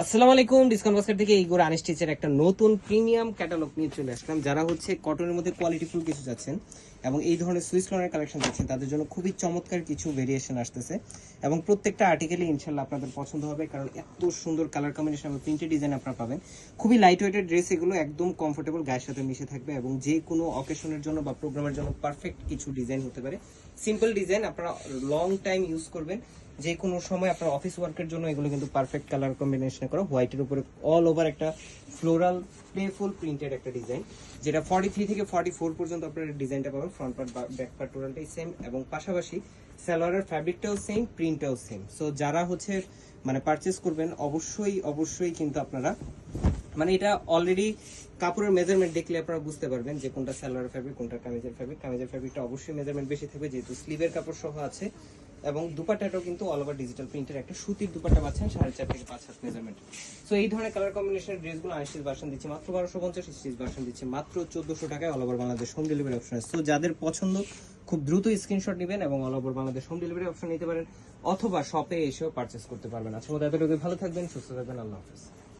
আসসালামু আলাইকুম। Discount basket থেকে ইগোর আনস্টিচের একটা নতুন প্রিমিয়াম ক্যাটালগ নিয়ে চলে আসলাম। যারা হচ্ছে কটনের মধ্যে কোয়ালিটিফুল কিছু যাচ্ছেন এবং এই ধরনের সুইস লনের কালেকশন যাচ্ছেন, তাদের জন্য খুবই চমৎকার কিছু ভেরিয়েশন আসতেছে এবং প্রত্যেকটা আর্টিকেলই ইনশাল্লাহ আপনাদের পছন্দ হবে, কারণ এত সুন্দর কালার কম্বিনেশন এবং প্রিন্টেড ডিজাইন আপনারা পাবেন। খুবই লাইট ওয়েটের ড্রেস, এগুলো একদম কমফোর্টেবল, গায়ের সাথে মিশে থাকবে এবং যে কোনো অকেশনের জন্য বা প্রোগ্রামের জন্য পারফেক্ট কিছু ডিজাইন হতে পারে। সিম্পল ডিজাইন, আপনারা লং টাইম ইউজ করবেন, যে কোনো সময় আপনার অফিস ওয়ার্কের জন্য এগুলো কিন্তু পারফেক্ট কালার কম্বিনেশন করা। হোয়াইটের উপরে অল ওভার একটা ফ্লোরাল প্লেফুল প্রিন্টেড একটা ডিজাইন, যেটা 43 থেকে 44 পর্যন্ত আপনার ডিজাইনটা পাবেন। ফ্রন্ট পার্ট ব্যাক পার্ট টোটালটাই সেম এবং পাশাপাশি সালোয়ারের ফ্যাব্রিকটাও সেম, প্রিন্টটাও সেম। সো যারা হচ্ছে মানে পারচেস করবেন অবশ্যই কিন্তু আপনারা মানে এটা অলরেডি কাপড়ের মেজারমেন্ট দেখলে আপনারা বুঝতে পারবেন যে কোনটা সালোয়ার ফ্যাব্রিক, কোনটা কামিজের ফ্যাব্রিক। কামিজের ফ্যাব্রিকটা অবশ্যই মেজারমেন্ট বেশি থাকবে, যেহেতু স্লিভের কাপড় সহ আছে। এবং দুপাট্টাটাও কিন্তু অল ওভার ডিজিটাল প্রিন্টের একটা সুতির দুপাট্টা পাচ্ছেন 4.5 থেকে 5 হাত মেজারমেন্ট। সো এই ধরনের কালার কম্বিনেশনের ড্রেসগুলো আনস্টিচ ভার্সন দিচ্ছে মাত্র 1250, স্টিচ ভার্সন দিচ্ছে মাত্র 1400 টাকায়, all over Bangladesh home delivery option আছে। সো যাদের পছন্দ খুব দ্রুত স্ক্রিনশট নেবেন এবং all over Bangladesh home delivery option নিতে পারেন, অথবা শপে এসেও পারচেস করতে পারবেন। আজকের মতো এতটুকু, ভালো থাকবেন, সুস্থ থাকবেন, আল্লাহ হাফেজ।